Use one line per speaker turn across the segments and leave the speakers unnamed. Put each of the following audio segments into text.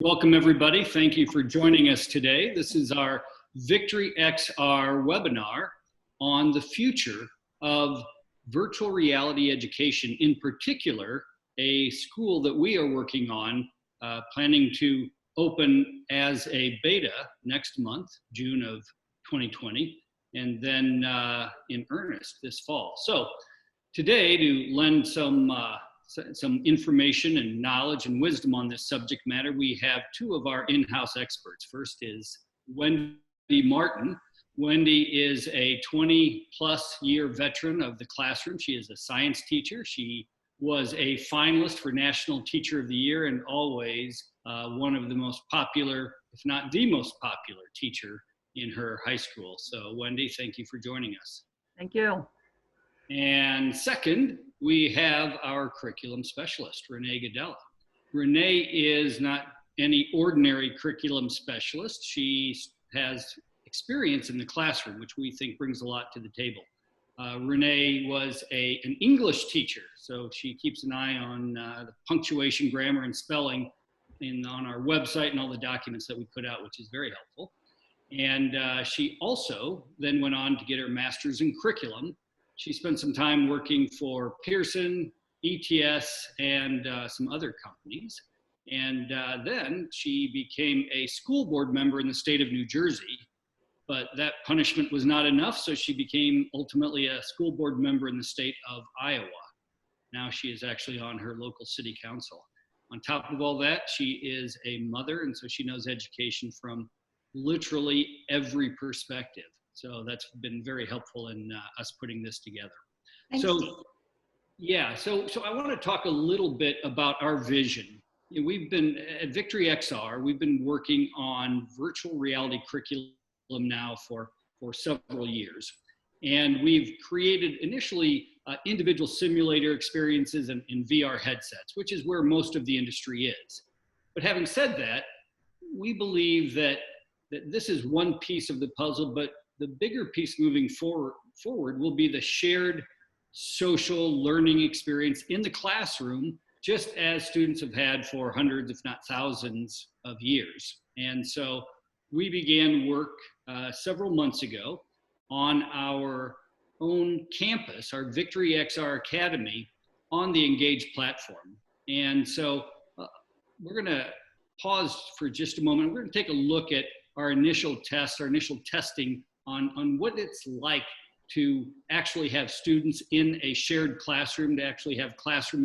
Welcome, everybody. Thank you for joining us today. This is our VictoryXR webinar on the future of virtual reality education, in particular, a school that we are working on, planning to open as a beta next month, June of 2020, and then in earnest this fall. So today, to lend some information and knowledge and wisdom on this subject matter, we have two of our in-house experts. First is Wendy Martin. Wendy is a 20-plus year veteran of the classroom. She is a science teacher. She was a finalist for National Teacher of the Year and always one of the most popular, if not the most popular teacher in her high school. So Wendy, thank you for joining us.
Thank you.
And second, we have our curriculum specialist, Rene Adela. Rene is not any ordinary curriculum specialist. She has experience in the classroom, which we think brings a lot to the table. Rene was an English teacher, so she keeps an eye on the punctuation, grammar, and spelling on our website and all the documents that we put out, which is very helpful. And she also then went on to get her master's in curriculum. She spent some time working for Pearson, ETS, and some other companies. And then she became a school board member in the state of New Jersey, but that punishment was not enough, so she became ultimately a school board member in the state of Iowa. Now she is actually on her local city council. On top of all that, she is a mother, and so she knows education from literally every perspective. So that's been very helpful in us putting this together.
Thanks,
so,
Steve.
yeah, so I want to talk a little bit about our vision. We've been at VictoryXR, we've been working on virtual reality curriculum now for several years. And we've created initially individual simulator experiences in VR headsets, which is where most of the industry is. But having said that, we believe that this is one piece of the puzzle, but the bigger piece moving forward will be the shared social learning experience in the classroom, just as students have had for hundreds, if not thousands of years. And so we began work several months ago on our own campus, our VictoryXR Academy, on the Engage platform. And so we're gonna pause for just a moment. We're gonna take a look at our initial tests, our initial testing on what it's like to actually have students in a shared classroom, to actually have classroom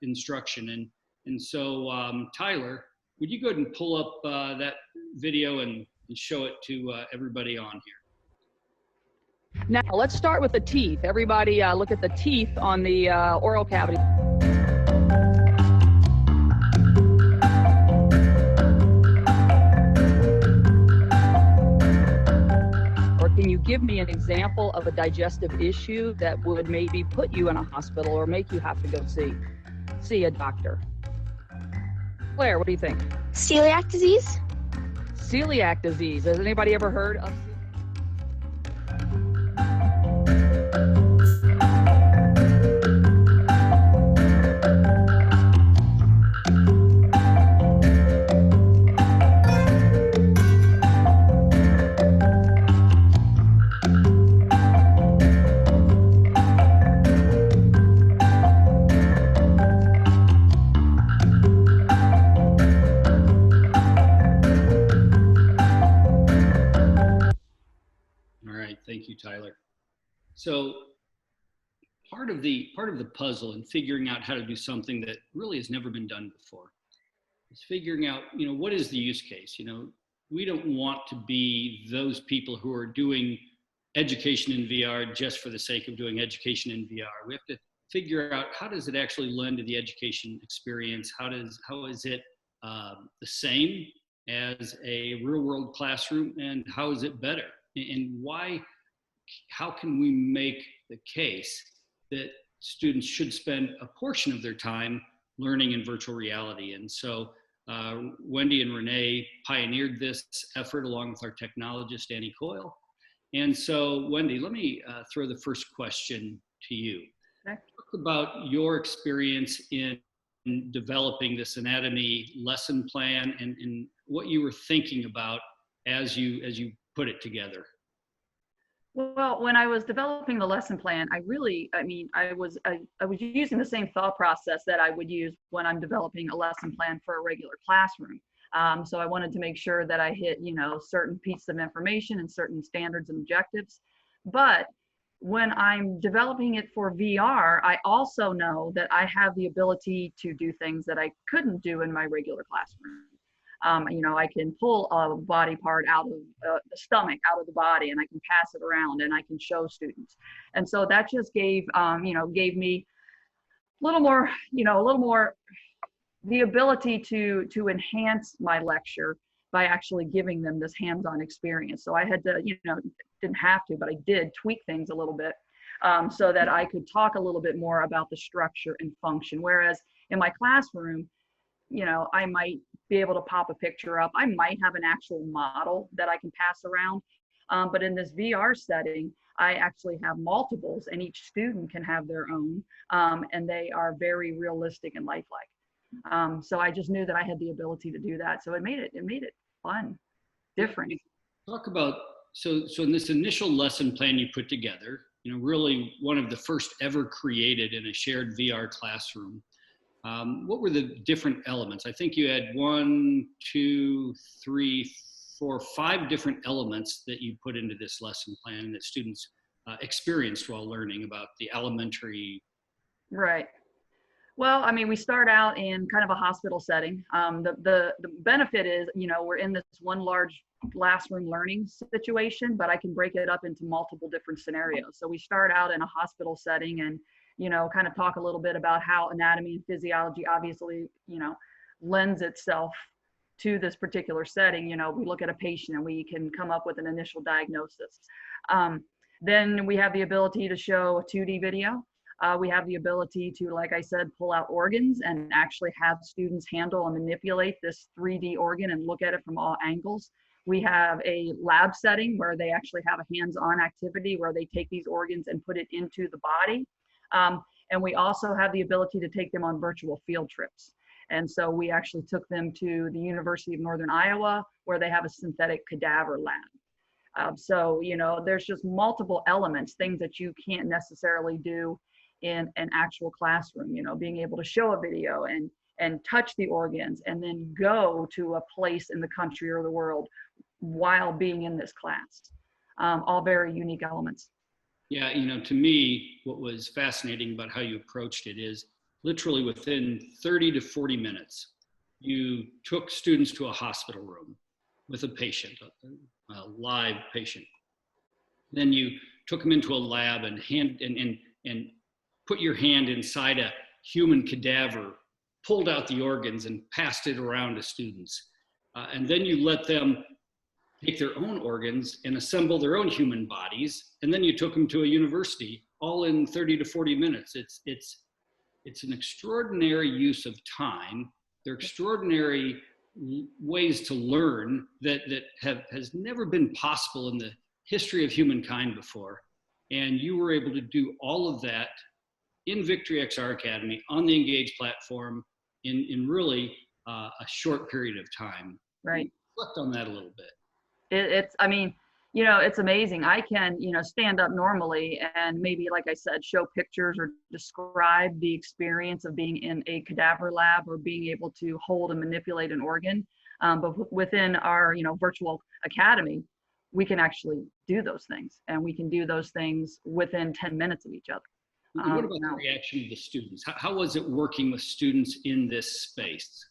instruction. And so, Tyler, would you go ahead and pull up that video and show it to everybody on here?
Now let's start with the teeth. Everybody look at the teeth on the oral cavity. Can you give me an example of a digestive issue that would maybe put you in a hospital or make you have to go see a doctor? Claire, what do you think?
Celiac disease?
Celiac disease. Has anybody ever heard of?
Thank you, Tyler. So part of the puzzle in figuring out how to do something that really has never been done before is figuring out, what is the use case? We don't want to be those people who are doing education in VR just for the sake of doing education in VR. We have to figure out, how does it actually lend to the education experience? How is it the same as a real world classroom, and how is it better? And how can we make the case that students should spend a portion of their time learning in virtual reality? And so Wendy and Rene pioneered this effort along with our technologist, Annie Coyle. And so Wendy, let me throw the first question to you.
Okay.
Talk about your experience in developing this anatomy lesson plan, and what you were thinking about as you put it together?
Well, when I was developing the lesson plan, I was using the same thought process that I would use when I'm developing a lesson plan for a regular classroom. So I wanted to make sure that I hit, certain pieces of information and certain standards and objectives. But when I'm developing it for VR, I also know that I have the ability to do things that I couldn't do in my regular classroom. I can pull a body part out of the stomach, out of the body, and I can pass it around and I can show students. And so that just gave me a little more, the ability to enhance my lecture by actually giving them this hands-on experience. So I had to, didn't have to, but I did tweak things a little bit so that I could talk a little bit more about the structure and function. Whereas in my classroom, I might be able to pop a picture up. I might have an actual model that I can pass around. But in this VR setting, I actually have multiples, and each student can have their own, and they are very realistic and lifelike. So I just knew that I had the ability to do that. So it made it fun, different.
Talk about, so in this initial lesson plan you put together, really one of the first ever created in a shared VR classroom. What were the different elements? I think you had 1, 2, 3, 4, 5 different elements that you put into this lesson plan that students experienced while learning about the elementary.
Right. Well, we start out in kind of a hospital setting. The benefit is, we're in this one large classroom learning situation, but I can break it up into multiple different scenarios. So we start out in a hospital setting and, kind of talk a little bit about how anatomy and physiology obviously, lends itself to this particular setting. We look at a patient and we can come up with an initial diagnosis. Then we have the ability to show a 2D video. We have the ability to, like I said, pull out organs and actually have students handle and manipulate this 3D organ and look at it from all angles. We have a lab setting where they actually have a hands-on activity where they take these organs and put it into the body. And we also have the ability to take them on virtual field trips. And so we actually took them to the University of Northern Iowa, where they have a synthetic cadaver lab. So, there's just multiple elements, things that you can't necessarily do in an actual classroom, being able to show a video and touch the organs and then go to a place in the country or the world while being in this class. All very unique elements.
Yeah, to me, what was fascinating about how you approached it is literally within 30 to 40 minutes, you took students to a hospital room with a patient, a live patient. Then you took them into a lab and put your hand inside a human cadaver, pulled out the organs and passed it around to students. And then you let them take their own organs and assemble their own human bodies. And then you took them to a university, all in 30 to 40 minutes. It's an extraordinary use of time. They're extraordinary ways to learn that has never been possible in the history of humankind before. And you were able to do all of that in VictoryXR Academy on the Engage platform in really a short period of time.
Right.
Reflect on that a little bit.
It's amazing. I can, stand up normally and maybe, like I said, show pictures or describe the experience of being in a cadaver lab or being able to hold and manipulate an organ. But within our, virtual academy, we can actually do those things, and we can do those things within 10 minutes of each other.
And what about the reaction of the students? How was it working with students in this space?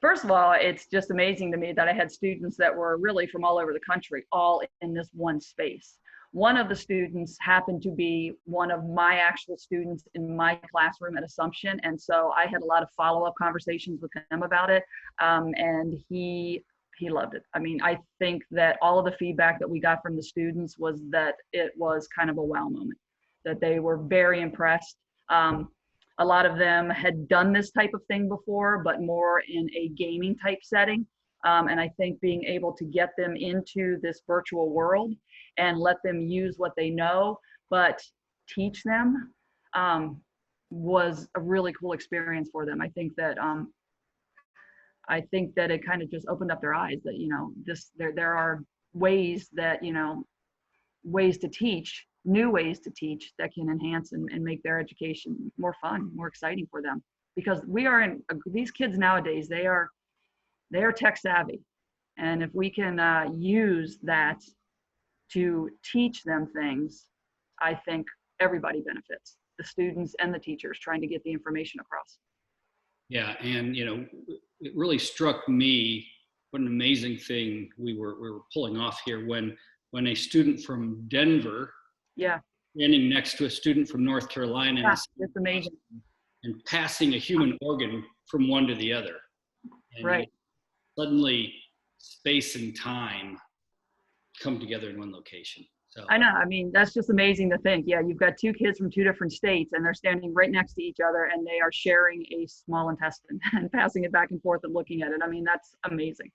First of all, it's just amazing to me that I had students that were really from all over the country, all in this one space. One of the students happened to be one of my actual students in my classroom at Assumption. And so I had a lot of follow-up conversations with him about it. And he loved it. I think that all of the feedback that we got from the students was that it was kind of a wow moment, that they were very impressed. A lot of them had done this type of thing before, but more in a gaming type setting. And I think being able to get them into this virtual world and let them use what they know, but teach them was a really cool experience for them. I think that it kind of just opened up their eyes that, you know, there are ways that, you know, ways to teach, new ways to teach that can enhance and make their education more fun, more exciting for them. Because these kids nowadays, they are tech savvy. And if we can use that to teach them things, I think everybody benefits, the students and the teachers trying to get the information across.
Yeah, and you know, it really struck me what an amazing thing we were pulling off here when a student from Denver,
yeah,
standing next to a student from North Carolina,
yeah, it's amazing,
and passing a human organ from one to the other, and
right?
Suddenly, space and time come together in one location. So
I know. I mean, that's just amazing to think. Yeah, you've got two kids from two different states, and they're standing right next to each other, and they are sharing a small intestine and passing it back and forth and looking at it. I mean, that's amazing.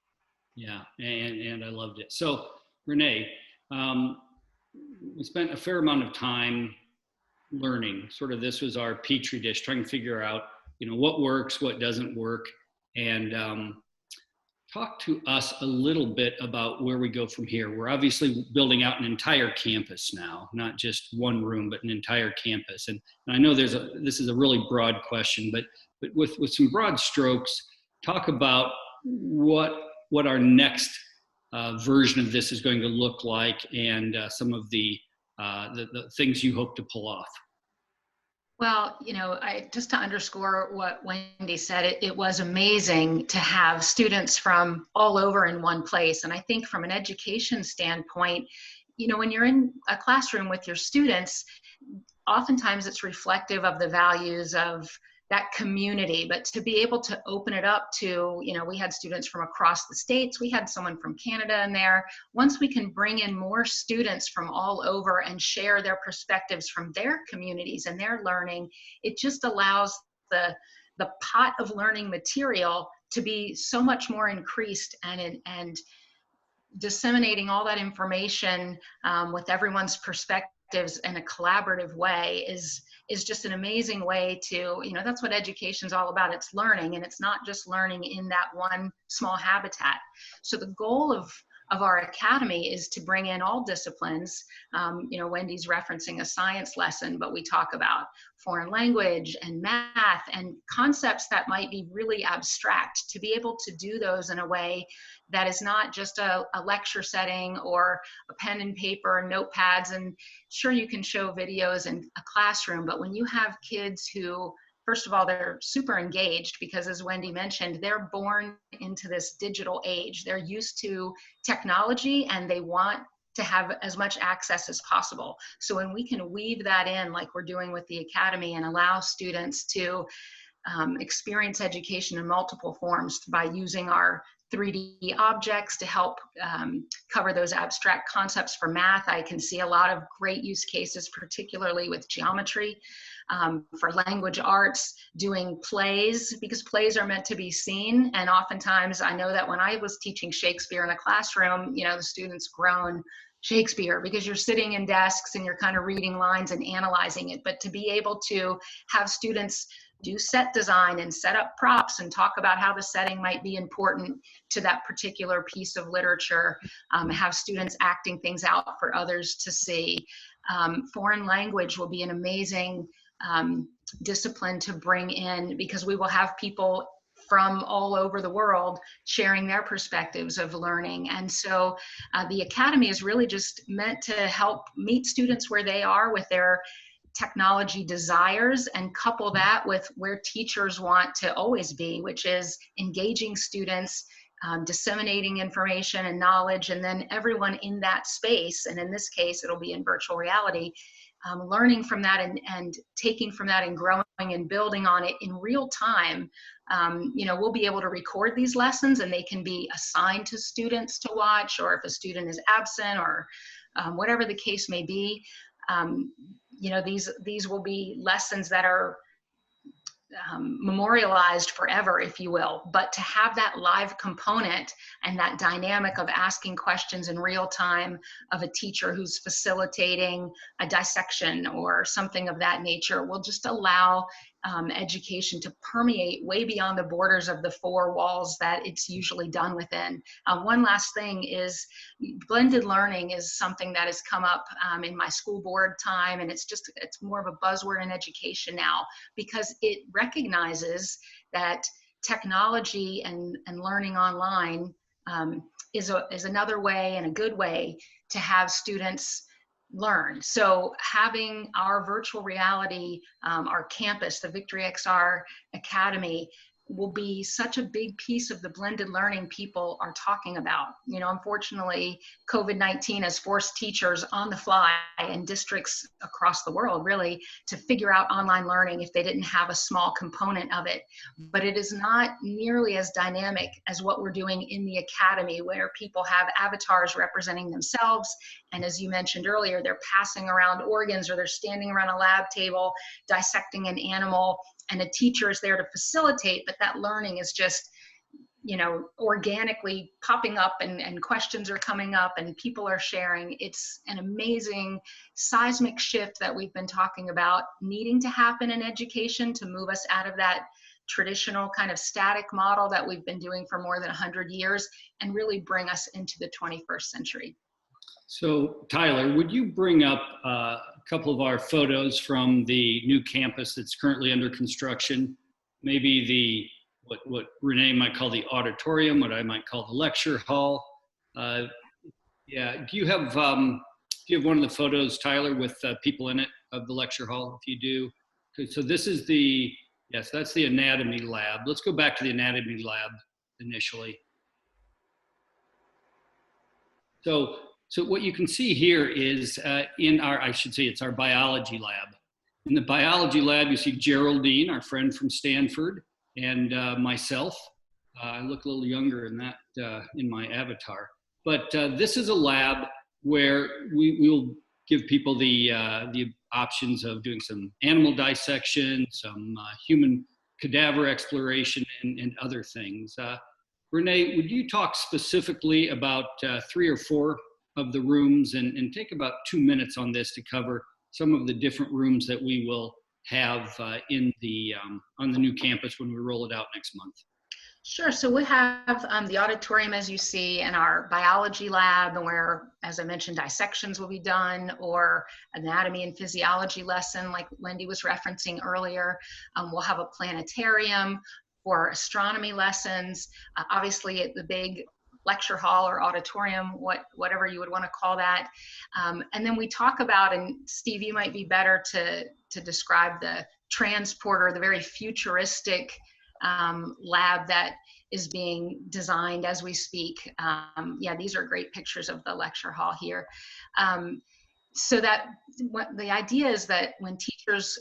Yeah, and I loved it. So, Rene, we spent a fair amount of time learning. Sort of, this was our petri dish, trying to figure out, you know, what works, what doesn't work, and talk to us a little bit about where we go from here. We're obviously building out an entire campus now, not just one room, but an entire campus. And I know this is a really broad question, but with some broad strokes, talk about what our next version of this is going to look like, and some of the things you hope to pull off.
Well, you know, just to underscore what Wendy said, it was amazing to have students from all over in one place. And I think from an education standpoint, you know, when you're in a classroom with your students, oftentimes it's reflective of the values of that community, but to be able to open it up to, you know, we had students from across the states, we had someone from Canada in there. Once we can bring in more students from all over and share their perspectives from their communities and their learning, it just allows the pot of learning material to be so much more increased, and disseminating all that information with everyone's perspectives in a collaborative way is just an amazing way to, you know, that's what education's all about. It's learning, and it's not just learning in that one small habitat. So the goal of our academy is to bring in all disciplines. You know, Wendy's referencing a science lesson, but we talk about foreign language and math and concepts that might be really abstract, to be able to do those in a way that is not just a lecture setting or a pen and paper and notepads. And sure, you can show videos in a classroom, but when you have kids who, first of all, they're super engaged, because as Wendy mentioned, they're born into this digital age. They're used to technology and they want to have as much access as possible. So when we can weave that in, like we're doing with the Academy, and allow students to experience education in multiple forms by using our 3D objects to help cover those abstract concepts for math. I can see a lot of great use cases, particularly with geometry. For language arts, doing plays, because plays are meant to be seen. And oftentimes, I know that when I was teaching Shakespeare in a classroom, you know, the students groan Shakespeare because you're sitting in desks and you're kind of reading lines and analyzing it. But to be able to have students do set design and set up props and talk about how the setting might be important to that particular piece of literature, have students acting things out for others to see. Foreign language will be an amazing discipline to bring in, because we will have people from all over the world sharing their perspectives of learning. And so the Academy is really just meant to help meet students where they are with their technology desires, and couple that with where teachers want to always be, which is engaging students, disseminating information and knowledge, and then everyone in that space, and in this case it'll be in virtual reality, learning from that and taking from that and growing and building on it in real time. You know, we'll be able to record these lessons and they can be assigned to students to watch, or if a student is absent, or whatever the case may be. You know, these will be lessons that are memorialized forever, if you will, but to have that live component and that dynamic of asking questions in real time of a teacher who's facilitating a dissection or something of that nature will just allow education to permeate way beyond the borders of the four walls that it's usually done within. One last thing is blended learning is something that has come up in my school board time, and it's more of a buzzword in education now because it recognizes that technology and learning online is another way and a good way to have students learn. So having our virtual reality, our campus, the VictoryXR Academy, will be such a big piece of the blended learning people are talking about. You know, unfortunately, COVID-19 has forced teachers on the fly in districts across the world, really, to figure out online learning if they didn't have a small component of it. But it is not nearly as dynamic as what we're doing in the academy, where people have avatars representing themselves. And as you mentioned earlier, they're passing around organs or they're standing around a lab table dissecting an animal, and a teacher is there to facilitate, but that learning is just, you know, organically popping up and questions are coming up and people are sharing. It's an amazing seismic shift that we've been talking about needing to happen in education to move us out of that traditional kind of static model that we've been doing for more than 100 years and really bring us into the 21st century.
So Tyler, would you bring up a couple of our photos from the new campus that's currently under construction? Maybe the what Rene might call the auditorium, what I might call the lecture hall. Yeah, do you have one of the photos, Tyler, with people in it of the lecture hall? If you do, okay, so this is yes, that's the anatomy lab. Let's go back to the anatomy lab initially. So what you can see here is it's our biology lab. In the biology lab, you see Geraldine, our friend from Stanford, and myself. I look a little younger in that in my avatar. But this is a lab where we will give people the options of doing some animal dissection, some human cadaver exploration, and other things. Rene, would you talk specifically about 3 or 4 of the rooms and take about 2 minutes on this to cover some of the different rooms that we will have on the new campus when we roll it out next month?
Sure. So we have the auditorium, as you see, and our biology lab, where, as I mentioned, dissections will be done, or anatomy and physiology lesson, like Wendy was referencing earlier. We'll have a planetarium for astronomy lessons. Obviously, at the big lecture hall or auditorium, whatever you would want to call that. And then we talk about, and Steve, you might be better to describe the transporter, the very futuristic lab that is being designed as we speak. Yeah, these are great pictures of the lecture hall here. So that the idea is that when teachers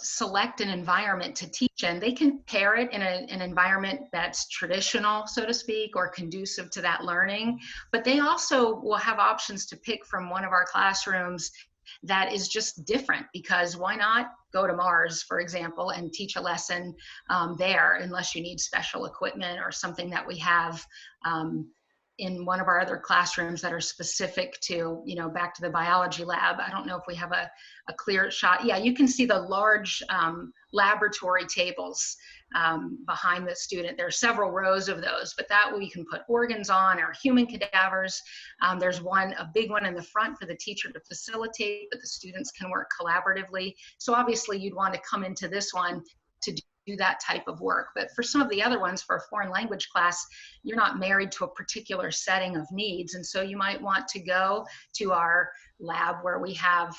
select an environment to teach in, they can pair it in an environment that's traditional, so to speak, or conducive to that learning. But they also will have options to pick from one of our classrooms that is just different, because why not go to Mars, for example, and teach a lesson there, unless you need special equipment or something that we have in one of our other classrooms that are specific to, you know, back to the biology lab. I don't know if we have a clear shot. Yeah, you can see the large laboratory tables behind the student. There are several rows of those, but that way you can put organs on, or human cadavers. There's a big one in the front for the teacher to facilitate, but the students can work collaboratively. So obviously you'd want to come into this one to do that type of work. But for some of the other ones, for a foreign language class, you're not married to a particular setting of needs. And so you might want to go to our lab where we have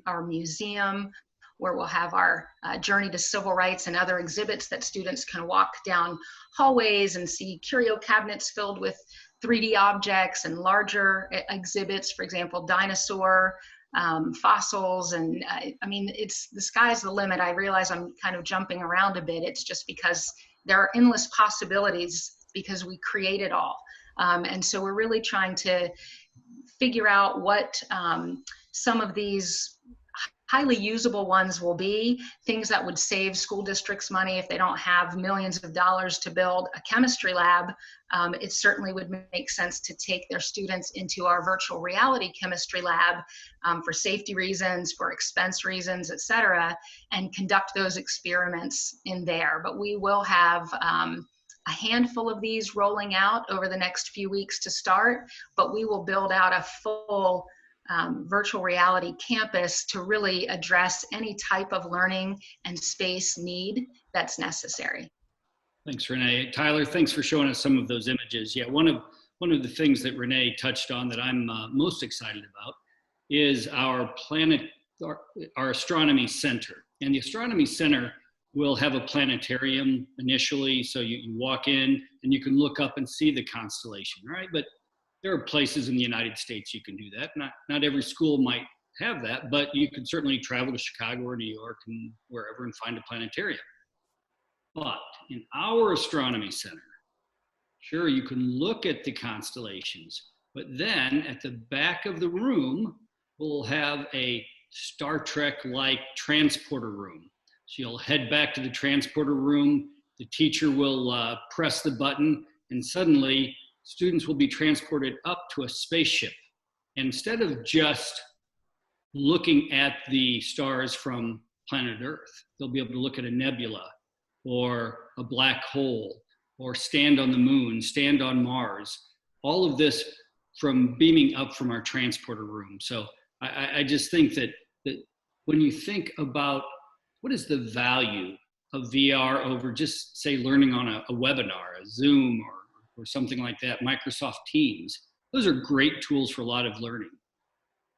our museum, where we'll have our journey to civil rights and other exhibits that students can walk down hallways and see curio cabinets filled with 3D objects, and larger exhibits, for example, dinosaur fossils. And I mean, the sky's the limit. I realize I'm kind of jumping around a bit. It's just because there are endless possibilities because we create it all. And so we're really trying to figure out what some of these highly usable ones will be things that would save school districts money if they don't have millions of dollars to build a chemistry lab. It certainly would make sense to take their students into our virtual reality chemistry lab for safety reasons, for expense reasons, et cetera, and conduct those experiments in there. But we will have a handful of these rolling out over the next few weeks to start, but we will build out a full virtual reality campus to really address any type of learning and space need that's necessary.
Thanks, Renee. Tyler, thanks for showing us some of those images. Yeah, one of the things that Renee touched on that I'm most excited about is our astronomy center. And the astronomy center will have a planetarium initially, so you walk in and you can look up and see the constellation, right? But there are places in the United States you can do that. Not every school might have that, but you can certainly travel to Chicago or New York and wherever and find a planetarium. But in our astronomy center, sure, you can look at the constellations, but then at the back of the room, we'll have a Star Trek-like transporter room. So you'll head back to the transporter room, the teacher will press the button, and suddenly students will be transported up to a spaceship. And instead of just looking at the stars from planet Earth, they'll be able to look at a nebula or a black hole or stand on the moon, stand on Mars, all of this from beaming up from our transporter room. So I just think that when you think about what is the value of VR over just say learning on a webinar, a Zoom or something like that, Microsoft Teams, those are great tools for a lot of learning.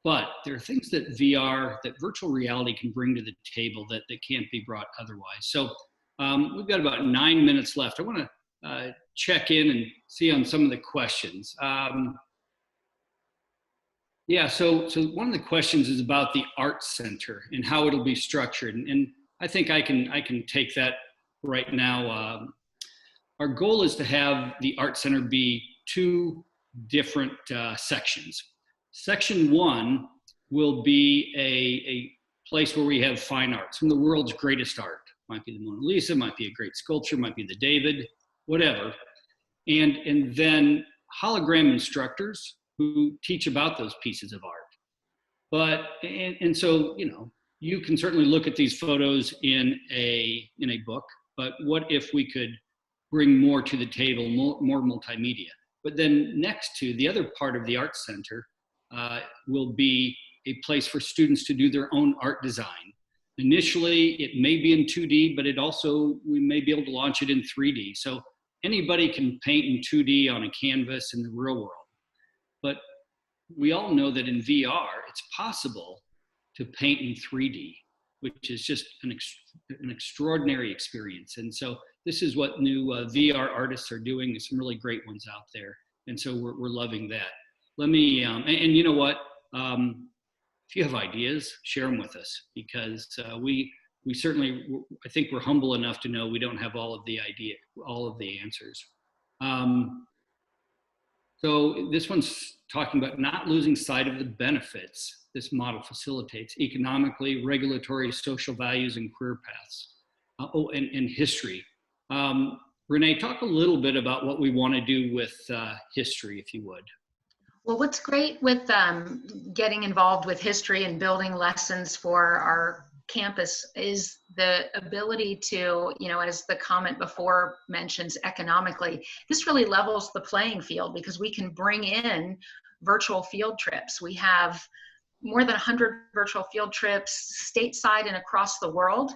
But there are things that VR, that virtual reality can bring to the table that can't be brought otherwise. So we've got about 9 minutes left. I want to check in and see on some of the questions. Yeah, so one of the questions is about the art center and how it'll be structured. And I think I can take that right now. Our goal is to have the art center be 2 different sections. Section 1 will be a place where we have fine art, some of the world's greatest art. Might be the Mona Lisa, might be a great sculpture, might be the David, whatever. And then hologram instructors who teach about those pieces of art. And so, you know, you can certainly look at these photos in a book, but what if we could bring more to the table, more multimedia? But then next to the other part of the art center will be a place for students to do their own art design. Initially, it may be in 2D, but we may be able to launch it in 3D. So anybody can paint in 2D on a canvas in the real world. But we all know that in VR, it's possible to paint in 3D, which is just an extraordinary experience. And so this is what new VR artists are doing. There's some really great ones out there. And so we're loving that. Let me, and you know what? If you have ideas, share them with us, because we certainly, I think we're humble enough to know we don't have all of the answers. So this one's talking about not losing sight of the benefits this model facilitates economically, regulatory, social values, and career paths. And history. Rene, talk a little bit about what we want to do with history, if you would.
Well, what's great with getting involved with history and building lessons for our campus is the ability to, you know, as the comment before mentions economically, this really levels the playing field because we can bring in virtual field trips. We have more than 100 virtual field trips stateside and across the world.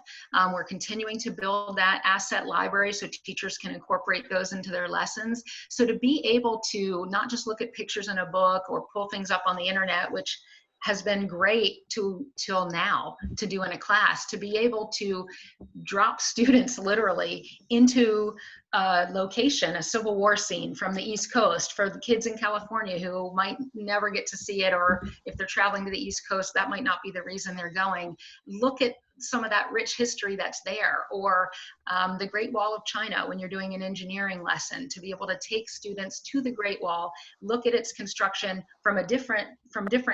We're continuing to build that asset library so teachers can incorporate those into their lessons. So to be able to not just look at pictures in a book or pull things up on the internet, which has been great till now to do in a class, to be able to drop students literally into a location, a Civil War scene from the East Coast for the kids in California who might never get to see it, or if they're traveling to the East Coast, that might not be the reason they're going. Look at some of that rich history that's there, or the Great Wall of China when you're doing an engineering lesson, to be able to take students to the Great Wall, look at its construction from different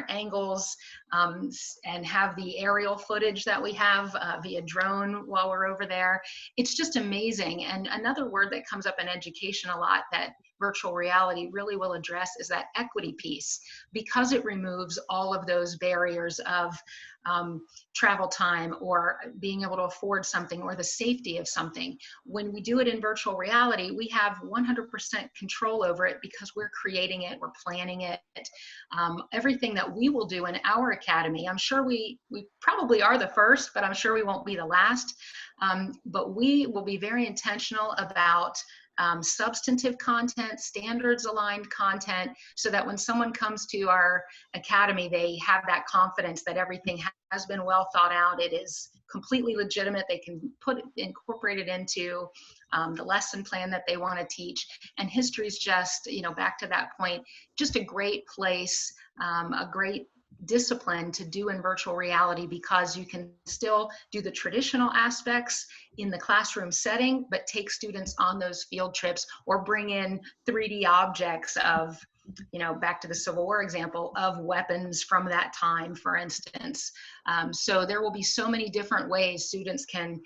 angles, and have the aerial footage that we have via drone while we're over there. It's just amazing. And another word that comes up in education a lot that virtual reality really will address is that equity piece, because it removes all of those barriers of travel time or being able to afford something or the safety of something. When we do it in virtual reality, we have 100% control over it because we're creating it, we're planning it. Everything that we will do in our academy, I'm sure we probably are the first, but I'm sure we won't be the last. But we will be very intentional about substantive content, standards aligned content, so that when someone comes to our academy, they have that confidence that everything has been well thought out. It is completely legitimate. They can incorporate it into the lesson plan that they want to teach. And history is just, back to that point, just a great place, a great discipline to do in virtual reality, because you can still do the traditional aspects in the classroom setting, but take students on those field trips or bring in 3D objects of, back to the Civil War example, of weapons from that time, for instance. So there will be so many different ways students can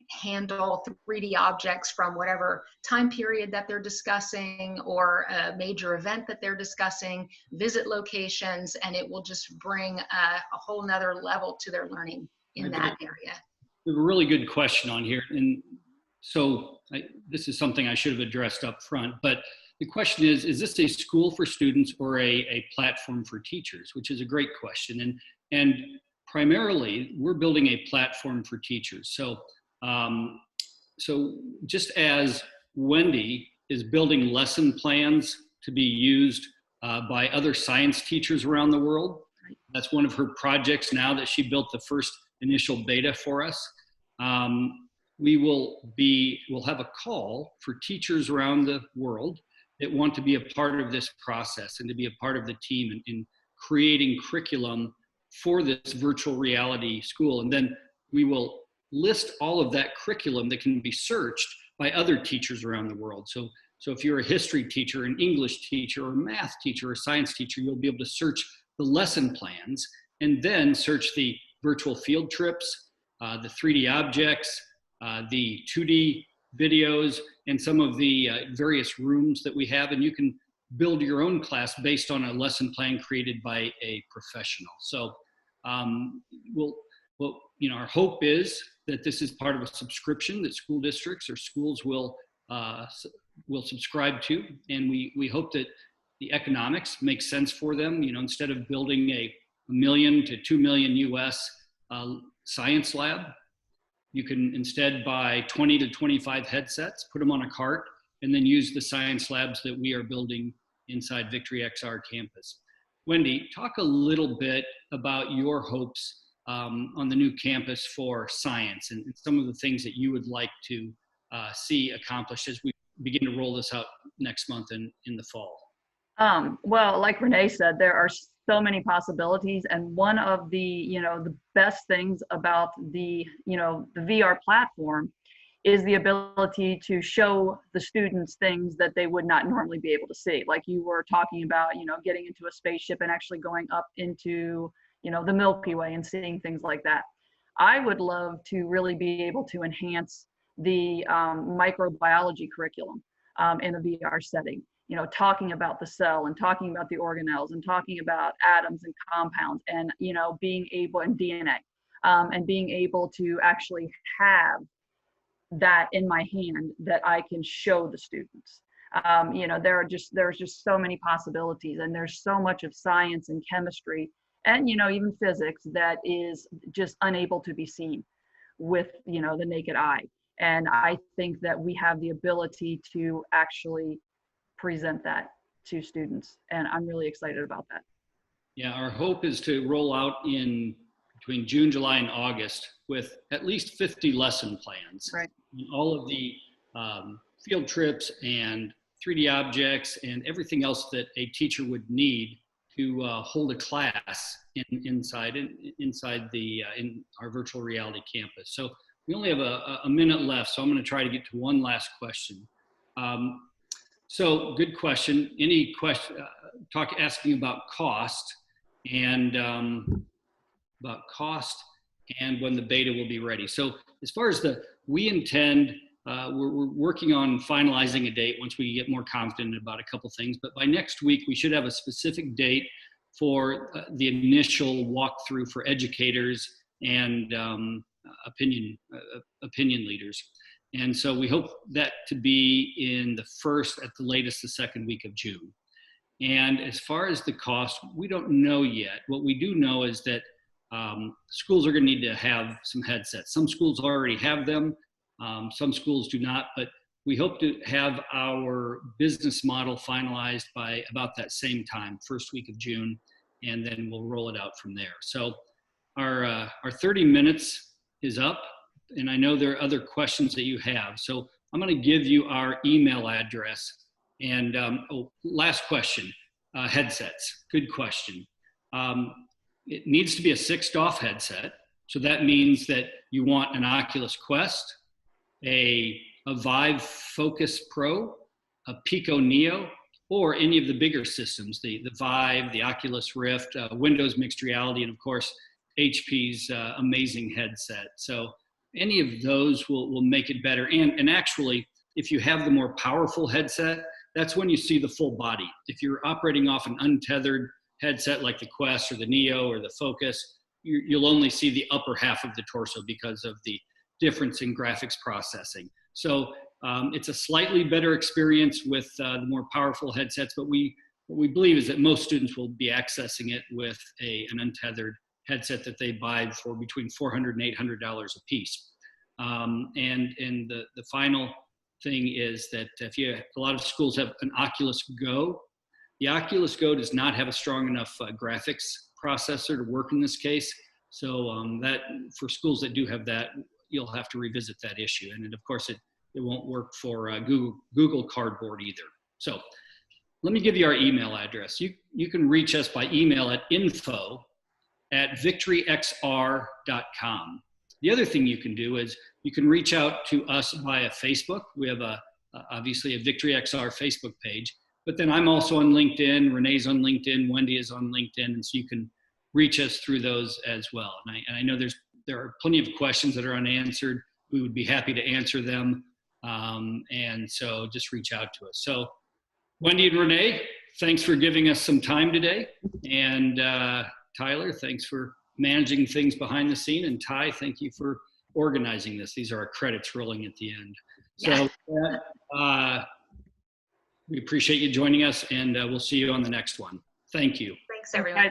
handle 3D objects from whatever time period that they're discussing or a major event that they're discussing, visit locations, and it will just bring a whole nother level to their learning in that area.
We have a really good question on here. And so this is something I should have addressed up front, but the question is this a school for students or a platform for teachers, which is a great question. And primarily we're building a platform for teachers. So just as Wendy is building lesson plans to be used by other science teachers around the world, that's one of her projects now that she built the first initial beta for us. We'll have a call for teachers around the world that want to be a part of this process and to be a part of the team in creating curriculum for this virtual reality school. And then we will list all of that curriculum that can be searched by other teachers around the world. So if you're a history teacher, an English teacher, or a math teacher, or a science teacher, you'll be able to search the lesson plans and then search the virtual field trips, the 3D objects, the 2D videos, and some of the various rooms that we have. And you can build your own class based on a lesson plan created by a professional. So our hope is that this is part of a subscription that school districts or schools will subscribe to, and we hope that the economics make sense for them. Instead of building a $1 million to $2 million US science lab, you can instead buy 20 to 25 headsets, put them on a cart, and then use the science labs that we are building inside VictoryXR campus. Wendy, talk a little bit about your hopes on the new campus for science and some of the things that you would like to see accomplished as we begin to roll this out next month in the fall.
Well, like Rene said, there are so many possibilities, and one of the the best things about the the VR platform is the ability to show the students things that they would not normally be able to see. Like you were talking about, getting into a spaceship and actually going up into the Milky Way and seeing things like that. I would love to really be able to enhance the microbiology curriculum in a VR setting. Talking about the cell and talking about the organelles and talking about atoms and compounds and, being able, and DNA, and being able to actually have that in my hand that I can show the students. There's just so many possibilities, and there's so much of science and chemistry and, even physics that is just unable to be seen with, the naked eye. And I think that we have the ability to actually present that to students, and I'm really excited about that.
Yeah, our hope is to roll out in between June, July, and August with at least 50 lesson plans.
Right.
All of the field trips and 3D objects and everything else that a teacher would need hold a class inside in our virtual reality campus. So we only have a minute left, so I'm going to try to get to one last question. So good question. Any question? Asking about cost and when the beta will be ready. So as far as we intend, we're working on finalizing a date once we get more confident about a couple things. But by next week, we should have a specific date for the initial walkthrough for educators and opinion leaders. And so we hope that to be in the first, at the latest, the second week of June. And as far as the cost, we don't know yet. What we do know is that schools are going to need to have some headsets. Some schools already have them. Some schools do not, but we hope to have our business model finalized by about that same time, first week of June, and then we'll roll it out from there. So our 30 minutes is up, and I know there are other questions that you have. So I'm going to give you our email address. And last question, headsets. Good question. It needs to be a 6 DOF headset. So that means that you want an Oculus Quest, a Vive Focus Pro, a Pico Neo, or any of the bigger systems, the Vive, the Oculus Rift, Windows Mixed Reality, and of course, HP's amazing headset. So any of those will make it better. And actually, if you have the more powerful headset, that's when you see the full body. If you're operating off an untethered headset like the Quest or the Neo or the Focus, you'll only see the upper half of the torso because of the difference in graphics processing. So it's a slightly better experience with the more powerful headsets, but what we believe is that most students will be accessing it with an untethered headset that they buy for between $400 and $800 a piece. And the final thing is that a lot of schools have an Oculus Go. The Oculus Go does not have a strong enough graphics processor to work in this case. So that for schools that do have that, you'll have to revisit that issue. And of course, it won't work for Google Cardboard either. So let me give you our email address. You can reach us by email at info@VictoryXR.com. The other thing you can do is you can reach out to us via Facebook. We have obviously a VictoryXR Facebook page, but then I'm also on LinkedIn, Renee's on LinkedIn, Wendy is on LinkedIn, and so you can reach us through those as well. And I know there are plenty of questions that are unanswered. We would be happy to answer them. And so just reach out to us. So Wendy and Renee, thanks for giving us some time today. And Tyler, thanks for managing things behind the scene. And Ty, thank you for organizing this. These are our credits rolling at the end. So we appreciate you joining us, and we'll see you on the next one. Thank you.
Thanks, everyone.